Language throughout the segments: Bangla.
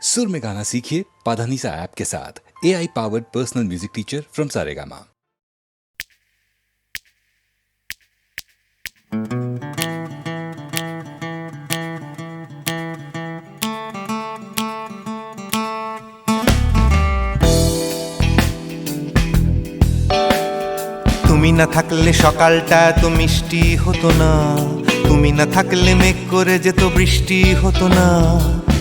सुर में गाना सीखिए पाधानीसा ऐप के साथ। AI powered personal music teacher from Saregama. তুমি না থাকলে সকালটা এত মিষ্টি হতো না, তুমি না থাকলে মেঘ করে যেত বৃষ্টি হতো না।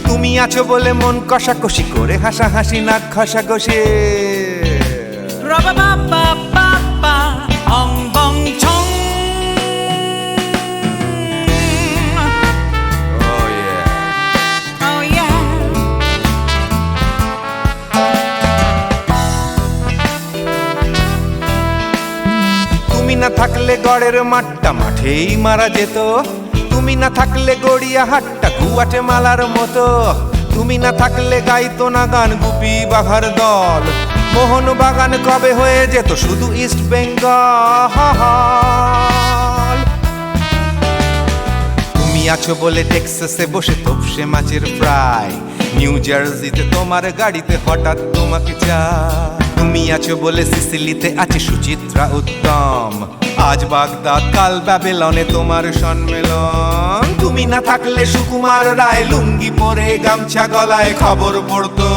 তুমি আছো বলে মন কষাকষি করে হাসাহাসি নাক ঘষাঘষি। তুমি না থাকলে গড়ের মাঠটা মাঠেই মারা যেত, তুমি না থাকলে গড়িয়া হাটটা গুয়াটে মালার মতো। তুমি না থাকলে গাইতো না গান গুপি বাঘার দল, মোহন বাগান কবে হয়ে যেত শুধু ইস্ট বেঙ্গল। তুমি আছো বলে টেক্সাসে বসে তোপসে মাছের ফ্রাই, নিউ জার্সিতে তোমার গাড়িতে হঠাৎ তোমাকে চাই। তুমি আছো বলে সিসিলিতে আছে সুচিত্রা উত্তম, আজ বাগদাদ কাল ব্যাবিলনে তোমার সম্মেলন। তুমি না থাকলে সুকুমার রায় লুঙ্গি পরে গামছা গলায় খবর পড়তো।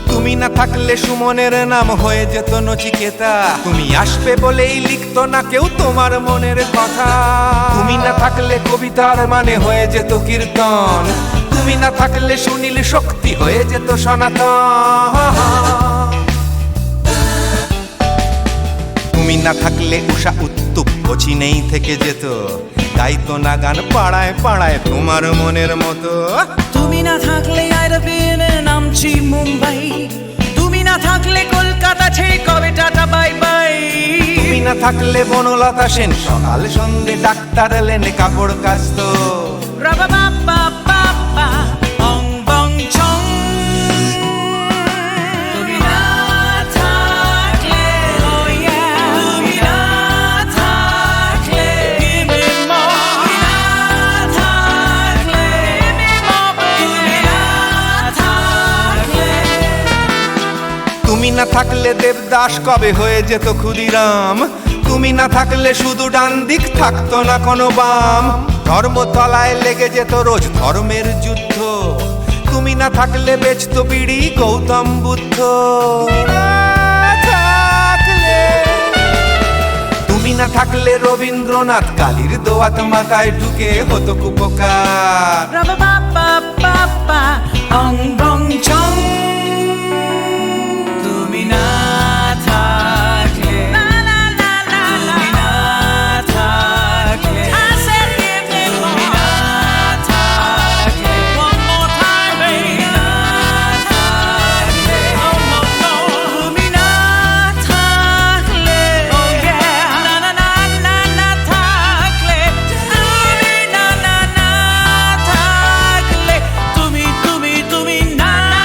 তুমি না থাকলে সুমনের নাম হয়ে যেত নচিকেতা, তুমি আসবে বলেই লিখতো না কেউ তোমার মনের কথা। তুমি না থাকলে কবিতার মানে হয়ে যেত কীর্তন, তুমি না থাকলে সুনীল শক্তি হয়ে যেত সনাতন। তুমি না থাকলে উষা উত্তুপ কোচিনেই থেকে যেত, গাইতো না গান পাড়ায় পাড়ায় তোমার মনের মতো। তুমি না থাকলে নামছি মুম্বাই, তুমি না থাকলে কলকাতা ছেড়ে কবে টাটা বাই বাই। তুমি না থাকলে বনলতা সেন সকাল সন্ধে ডাক্তার লেনে কাপড় কাচতো। তুমি না থাকলে, তুমি না থাকলে, তুমি না থাকলে, তুমি না থাকলে। তুমি না থাকলে দেবদাস কবে হয়ে যেত ক্ষুদিরাম, তুমি না থাকলে শুধু ডান দিক থাকতো না কোনো বাম। ধর্মতলায় লেগে যেত রোজ ধর্মের যুদ্ধ, তুমি না থাকলে বেচতো বিড়ি গৌতম বুদ্ধ। তুমি না থাকলে রবীন্দ্রনাথ কালীর দোয়াত মাথায় ঢুকে হতো কুপকার। তুমি না থাকলে, তুমি না থাকলে, তুমি না থাকলে, তুমি না থাকলে, তুমি না থাকলে, না না না না না থাকলে, তুমি না না না থাকলে, তুমি তুমি তুমি না না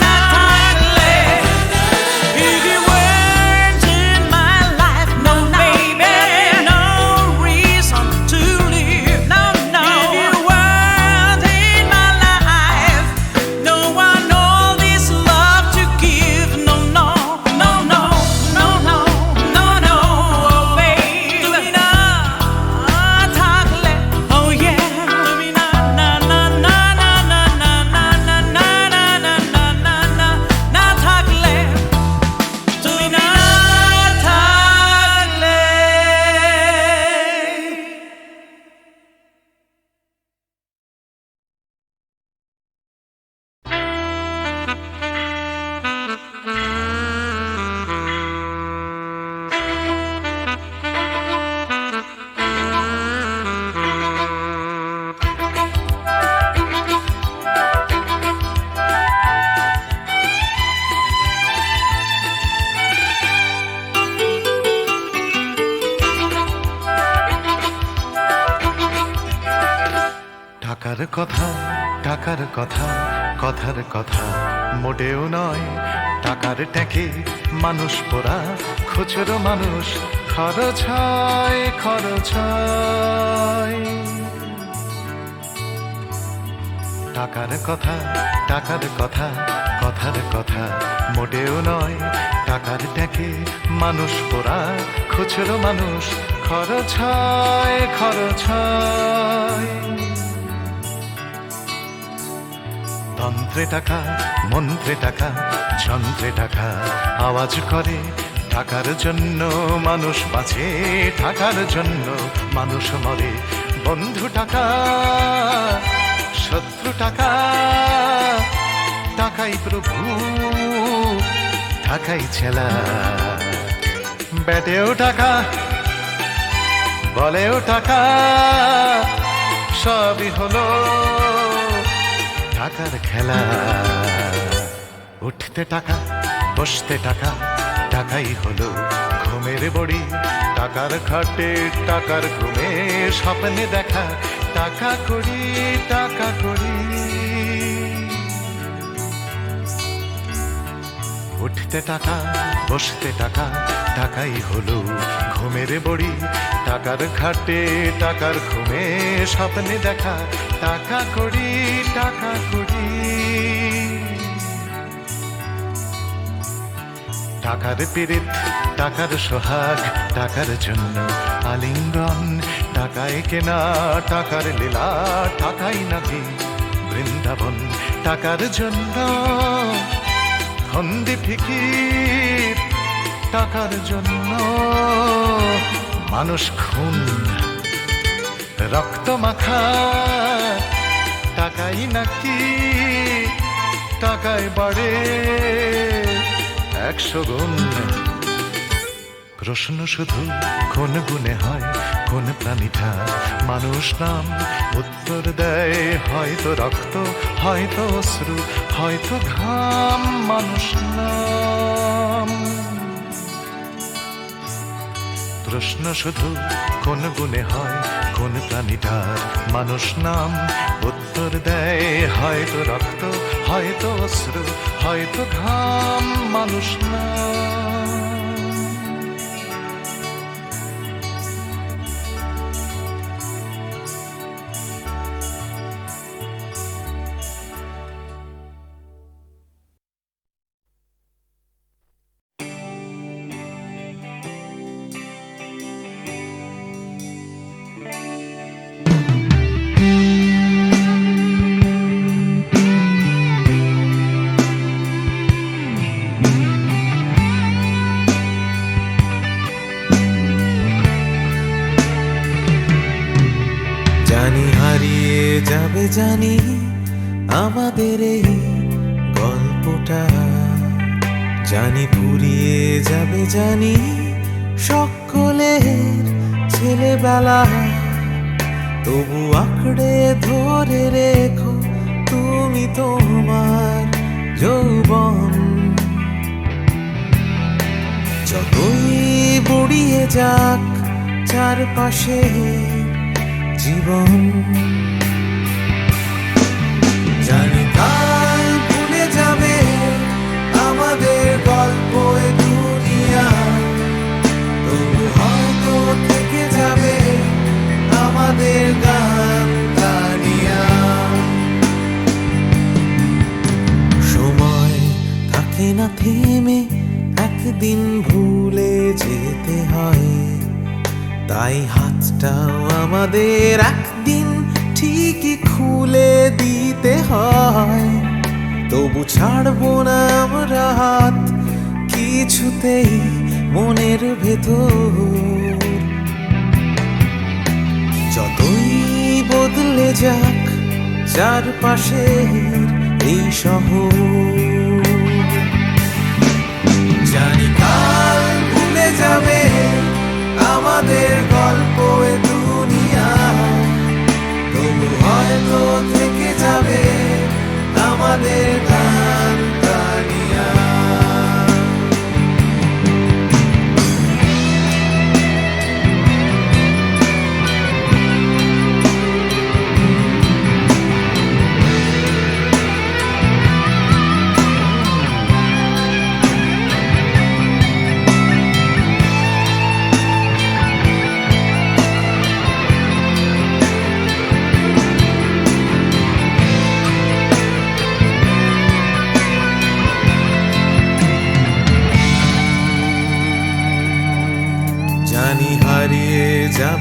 না থাকলে। If you weren't in my life, no baby, no reason to live, no no. If you weren't in my life, no one all this love to give, no no no no no no no no, oh baby. তুমি না থাকলে, oh yeah, তুমি না না না না না না না না না না না না না না না না থাকলে, তুমি না থাকলে। ঢাকার কথা টাকার কথা কথার কথা মোটেও নয়, টাকার ট্যাঁকে মানুষ পোড়া, খুচরো মানুষ খরচ হয় খরচ হয়। টাকার কথা টাকার কথা কথার কথা মোটেও নয়, টাকার ট্যাঁকে মানুষ পোড়া, খুচরো মানুষ খরচ হয় খরচ হয়। তন্ত্রে টাকা মন্ত্রে টাকা যন্ত্রে টাকা আওয়াজ করে, টাকার জন্য মানুষ বাঁচে, টাকার জন্য মানুষ মরে। বন্ধু টাকা শত্রু টাকা, টাকাই প্রভু টাকাই ছেলা, ব্যাটেও টাকা বলেও টাকা, সবই হলো টাকার খেলা। উঠতে টাকা বসতে টাকা, টাকাই হলো ঘুমের বড়ি, টাকার খাটে টাকার ঘুমে স্বপ্নে দেখা, টাকা করি টাকা করি। উঠতে টাকা বসতে টাকা, টাকাই হলো ঘুমের বড়ি, টাকার খাটে টাকার ঘুমে স্বপ্নে দেখা, টাকা করি টাকা করি। টাকার পীড়িত টাকার সোহাগ, টাকার জন্য আলিঙ্গন, টাকায় কেনা টাকার লীলা, টাকাই নাকি বৃন্দাবন। টাকার জন্য ফন্দি ফিকির, টাকার জন্য মানুষ খুন রক্ত মাখা, টাকাই নাকি টাকায় বাড়ে 100 গুণ। প্রশ্ন শুধু কোন গুণে হয়, কোন প্রাণীটা মানুষ নাম? উত্তর দেয় হয়তো রক্ত, হয়তো অশ্রু, হয়তো ঘাম, মানুষ নাম। প্রশ্ন শুধু কোন গুণে হয়, কোন প্রাণীটার মানুষ নাম? উত্তর দেয় হয়তো রক্ত, হয়তো অশ্রু, হয়তো ঘাম, মানুষ নাম। জানি হারিয়ে যাবে, জানি আমাদের এই গল্পটা, জানি ফুরিয়ে যাবে, জানি সকলের ছেলেবেলা। তবু আঁকড়ে ধরে রেখো তুমি তোমার যৌবন। যতই বুড়িয়ে যাক চারপাশে জীবন, জানি কাল ভুলে যাবে আমাদের গল্প এ দুনিয়া, তবু হয়তো থেকে যাবে আমাদের গান গানিয়া। সময় থাকে না থেমে, একদিন ভুলে যেতে হয়, তাই হাতটাও আমাদের একদিন ঠিকই খুলে দিতে হয়। তবু ছাড়বো না আমরা হাত কিছুতেই মনের ভেতর। যতই বদলে যাক চারপাশের এই শহর, জানি কাল ভুলে যাবে আমাদের গল্প এ দুনিয়া, তবু হয়তো থেকে যাবে আমাদের গান গানিয়া।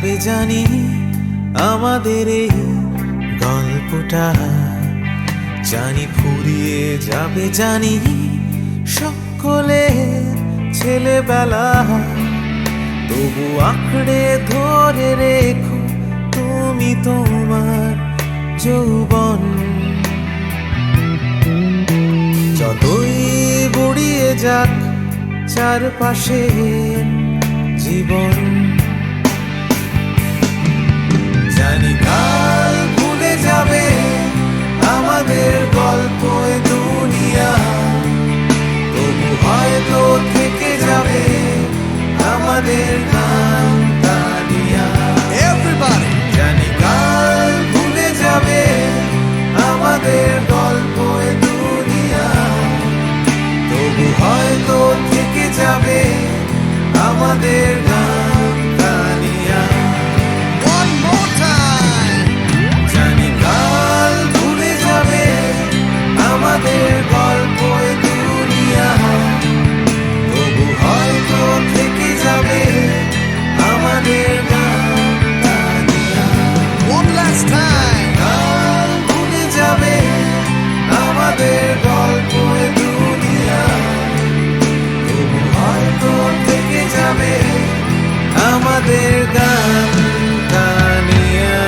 যাবে জানি আমাদের এই গল্পটা, জানি ফুরিয়ে যাবে জানি সকলের ছেলেবেলা, তবু আঁকড়ে ধরে রেখো তুমি তোমার যৌবন। যতই বুড়িয়ে যাক চারপাশে জীবন, জানি কাল ভুলে যাবে আমাদের গল্প এ দুনিয়া, তবু হয়তো থেকে যাবে আমাদের গান তানিয়া। Everybody! জানি কাল ভুলে যাবে আমাদের গল্প এ দুনিয়া, তবু হয়তো থেকে যাবে আমাদের গান তানিয়া। One more time! জানি কাল ভুলে যাবে আমাদের গল্প এ দুনিয়া, তবু হয়তো থেকে যাবে আমাদের গান তানিয়া। One last time! কাল ভুলে যাবে আমাদের গল্প এ দুনিয়া, তবু হয়তো থেকে যাবে আমাদের গান তানিয়া।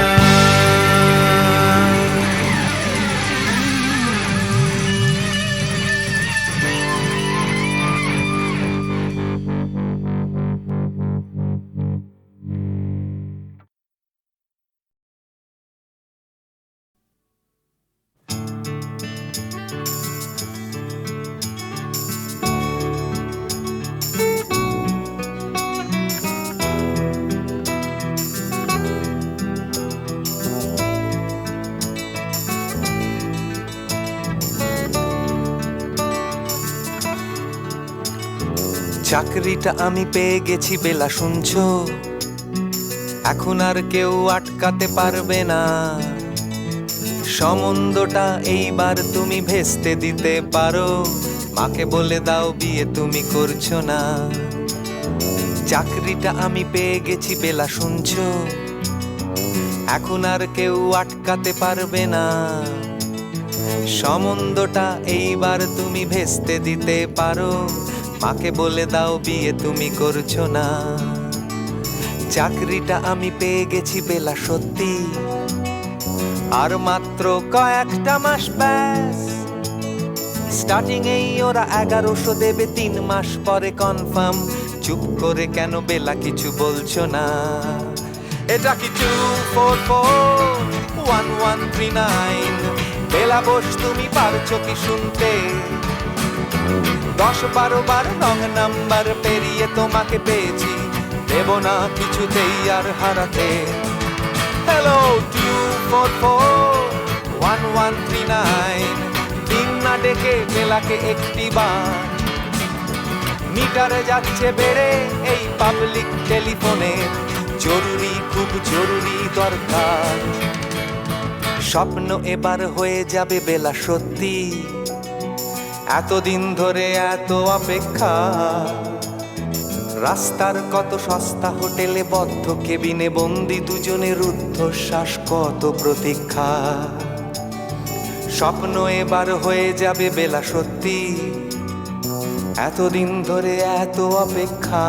চাকরিটা আমি পেয়ে গেছি বেলা, শুনছো? এখন আর কেউ আটকাতে পারবে না, সম্বন্ধটা এইবার তুমি ভেস্তে দিতে পারো, মাকে বলে দাও বিয়ে তুমি করছো না। চাকরিটা আমি পেয়ে গেছি বেলা, শুনছো? এখন আর কেউ আটকাতে পারবে না, সম্বন্ধটা এইবার তুমি ভেস্তে দিতে পারো, মাকে বলে দাও বিয়ে তুমি করছো না। চাকরিটা আমি পেয়ে গেছি বেলা, সত্যি আর মাত্র কয়েকটা মাস ব্যাস, স্টার্টিং এই ওরা 1100 দেবে, 3 মাস পরে কনফার্ম। চুপ করে কেন বেলা কিছু বলছো না? এটা কি 2441139? বেলা বোস তুমি পারছো কি শুনতে? 10-12 বার রং নাম্বার পেরিয়ে তোমাকে পেয়েছি, দেব না কিছুতেই আর হারাতে। হ্যালো 2441139, দিন না ডেকে বেলাকে একটি বার, মিটারে যাচ্ছে বেড়ে এই পাবলিক টেলিফোনের, জরুরি খুব জরুরি দরকার। স্বপ্ন এবার হয়ে যাবে বেলা, সত্যি এতদিন ধরে এত অপেক্ষা, রাস্তার কত সস্তা হোটেলে বদ্ধ কেবিনে বন্দি দুজনের রুদ্ধশ্বাস, কত প্রতীক্ষা। স্বপ্ন এবার হয়ে যাবে বেলা, সত্যি এতদিন ধরে এত অপেক্ষা,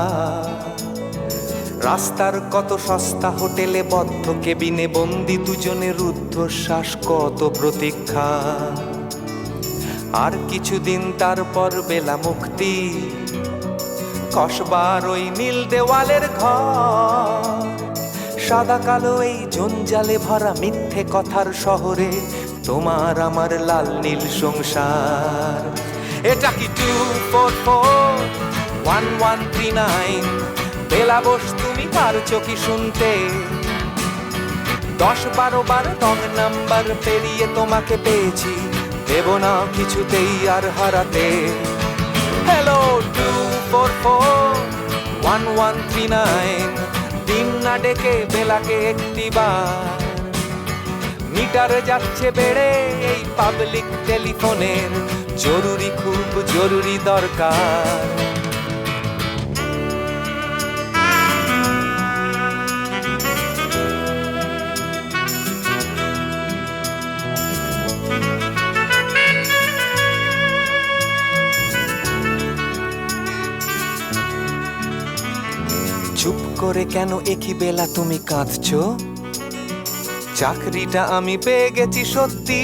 রাস্তার কত সস্তা হোটেলে বদ্ধ কেবিনে বন্দি দুজনের রুদ্ধশ্বাস, কত প্রতীক্ষা। আর কিছুদিন তারপর বেলা মুক্তি, কসবার ওই নীল দেওয়ালের ঘর, সাদা কালো এই জঞ্জালে ভরা মিথ্যে কথার শহরে তোমার আমার লাল নীল সংসার। এটা কি 2441139? বেলা বোস তুমি পারছো কি শুনতে? 10-12 বার রং নাম্বার পেরিয়ে তোমাকে পেয়েছি, দেব না কিছুতেই আর হারাতে। হ্যালো 2441139, দিন না ডেকে বেলাকে একটি বার, মিটারে যাচ্ছে বেড়ে এই পাবলিক টেলিফোনের, জরুরি খুব জরুরি দরকার। করে কেন একই বেলা তুমি কাঁদছো? চাকরিটা আমি পেয়ে গেছি সত্যি,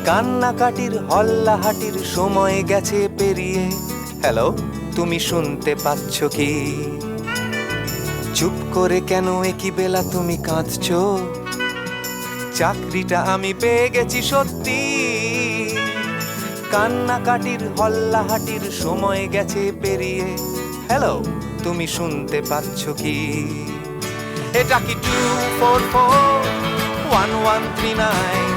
কান্নাকাটির হল্লাহাটির সময় গেছে পেরিয়ে। হ্যালো, তুমি শুনতে পাচ্ছ কি? চুপ করে কেন একই বেলা তুমি কাঁদছো? চাকরিটা আমি পেয়ে গেছি সত্যি, কান্নাকাটির হল্লাহাটির সময় গেছে পেরিয়ে। হ্যালো, তুমি শুনতে পাচ্ছ কি? এটা কি 2441139?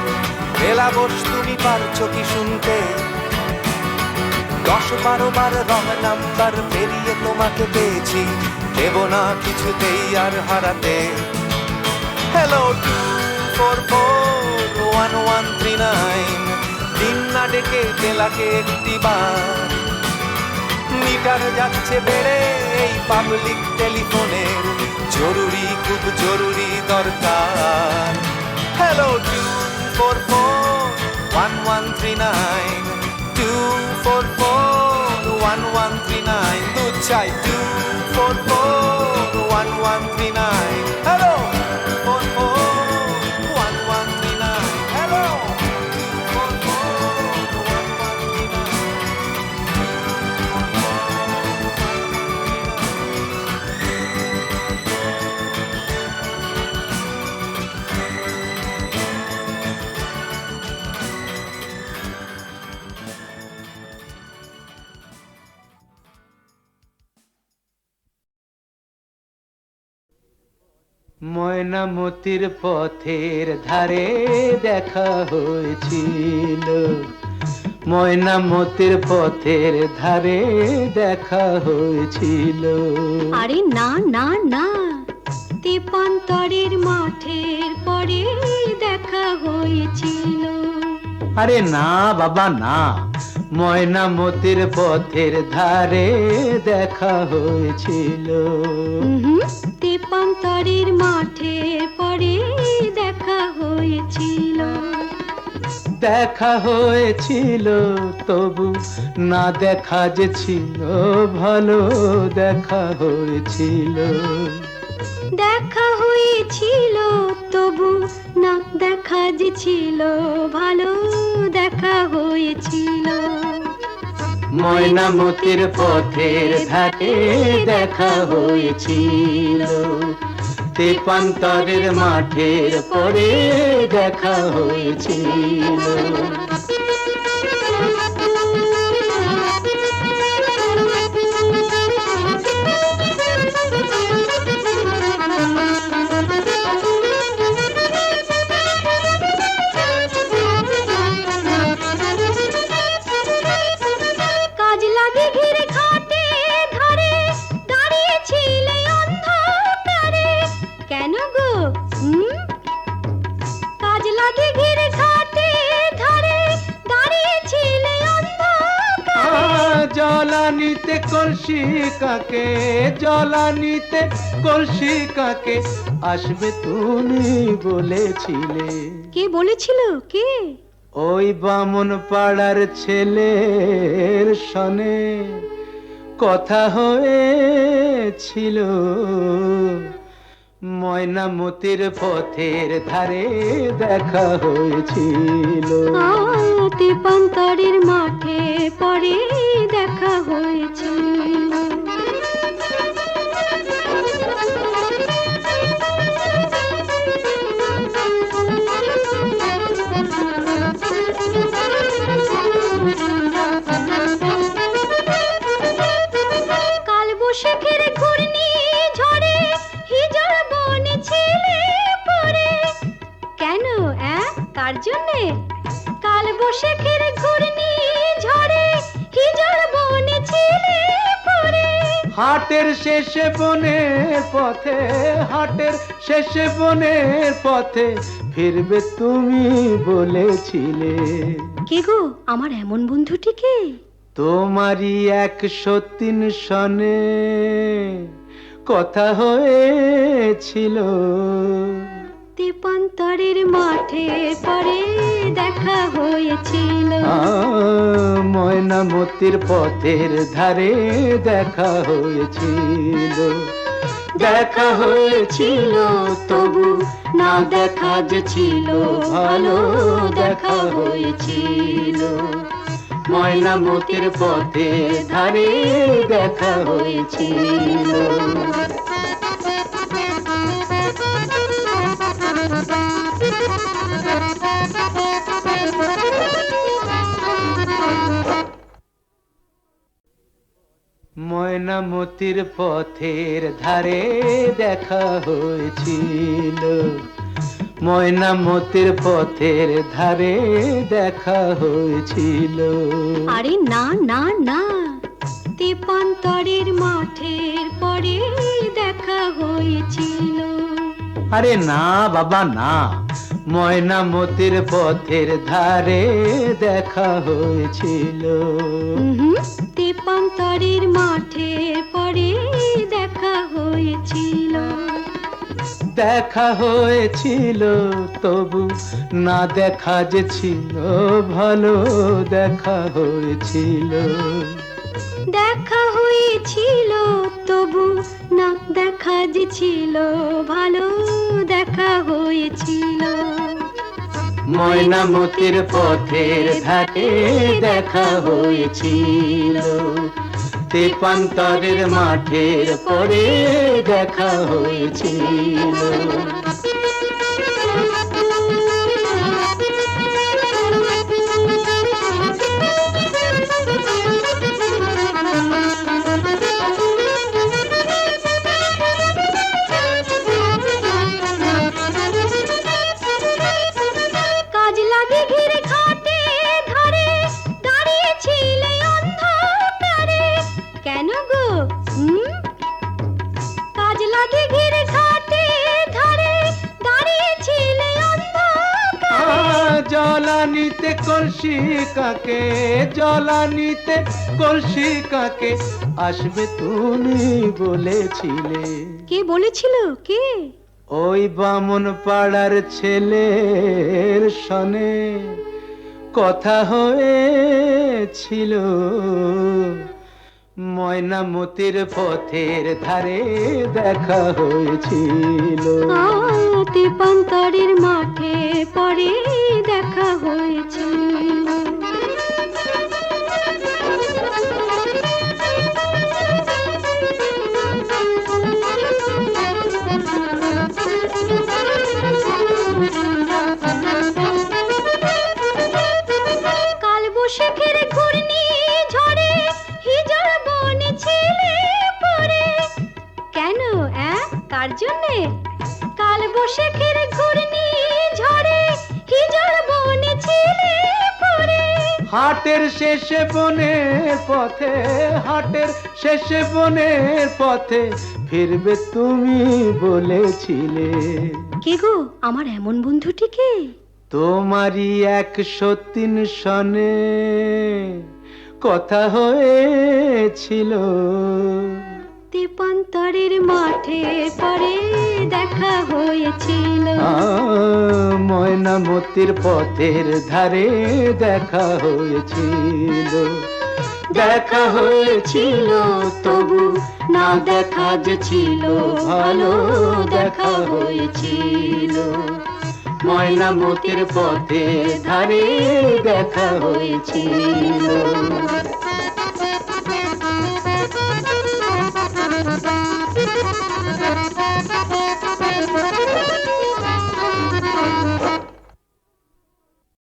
বেলা বস তুমি পারছো কি শুনতে? 10-12 বার রং নাম্বার পেরিয়ে তোমাকে পেয়েছি, দেব না কিছুতেই আর হারাতে। হ্যালো 2441139, দিন না ডেকে বেলাকে একটি বার। মিটার যাচ্ছে বেড়ে এই পাবলিক টেলিফোনের, জরুরি খুব জরুরি দরকার। হ্যালো 2441139, 2441139, দুধ চাই 2441139। Hello 2441139, hello 2441139। ময়নামতির পথের ধারে দেখা হয়েছিল, ময়নামতির পথের ধারে দেখা হয়েছিল। আরে না না না, তেপান্তরের মাঠের পরে দেখা হয়েছিল। আরে না বাবা না, ময়নামতির পথের ধারে দেখা হয়েছিল। তেপান্তরের মাঠের পরে দেখা হয়েছিল। দেখা হয়েছিল তবু না দেখা যে ছিল ভালো, দেখা হয়েছিল। দেখা হয়েছিল তবু না দেখা যে ছিল ভালো, দেখা হয়েছিল। ময়নামতির পথের ধারে দেখা হয়েছিল, তেপান্তরের মাঠের পরে দেখা হয়েছিল। জলানিতে কলসি কাকে, জলানিতে কলসি কাকে আসবে তুমি বলেছিলে। কে বলেছিল? কে? ওই বামন পাড়ার ছেলের সনে কথা হয়েছিল। ময়নামতির পথের ধারে দেখা হয়েছিল। তেপান্তরের মাঠে পরে দেখা হয়েছিল। কাল বৈশাখের ঘূর্ণি ঝড়ে হিজড় বনে ছেলে পড়ে। কেন? কার জন্যে? কাল বৈশাখের ঘূর্ণি ঝড়ে হিজড় বনে ছেলে পড়ে। হাটের শেষে বনের পথে, হাটের শেষে বনের পথে ফিরবে তুমি বলেছিলে। কে গো আমার এমন বন্ধুটিকে? তোমারই 103 সনে কথা হয়েছিল। তেপান্তরের মাঠে পরে দেখা হয়েছিল। ময়নামতির পথের ধারে দেখা হয়েছিল। দেখা হয়েছিল তবু না দেখা যে ছিল ভালো, দেখা হয়েছিল। ময়নামতির পথের ধারে দেখা হয়েছিল। ময়নামতির পথের ধারে দেখা হয়েছিল। ময়নামতির পথের ধারে দেখা হয়েছিল। আরে না না না, তেপান্তরের মাঠের পরে দেখা হয়েছিল। আরে না বাবা না, ময়নামতির পথের ধারে দেখা হয়েছিল। তেপান্তরের মাঠের পরে দেখা হয়েছিল। দেখা হয়েছিল তবু না দেখা যে ছিল ভালো, দেখা হয়েছিল। দেখা হয়েছিল তবু না দেখা যে ছিল ভালো, দেখা হয়েছিল। ময়নামতির পথের ধারে দেখা হয়েছিল। তেপান্তরের মাঠের পরে দেখা হয়েছিল। জলানিতে কলসি কাকে, জলানিতে কলসি কাকে আসবে তুমি বলেছিলে। কে বলেছিল? কে? ওই বামন পাড়ার ছেলের সনে কথা হয়েছিল। ময়নামতির পথের ধারে দেখা হয়েছিল। তেপান্তরের মাঠে পরে দেখা হয়েছিল। কাল বৈশাখের ঘূর্ণি ঝড়ে হিজড় বনে ছিলে পড়ে। কেন? কার জন্যে? কাল বৈশাখের ঘূর্ণি ঝড়ে হিজড় বনে ছিলে পড়ে। হাটের শেষে বনের পথে, হাটের শেষে বনের পথে ফিরবে তুমি বলেছিলে। কে গো আমার এমন বন্ধুটিকে? তোমারই 103 সনে কথা হয়েছিল। তেপান্তরের মাঠে পরে দেখা হয়েছিল। ময়নামতির পথের ধারে দেখা হয়েছিল। দেখা হয়েছিল তবু না দেখা যে ছিল ভালো, দেখা হয়েছিল। ময়নামতির পথের ধারে দেখা হয়েছিল।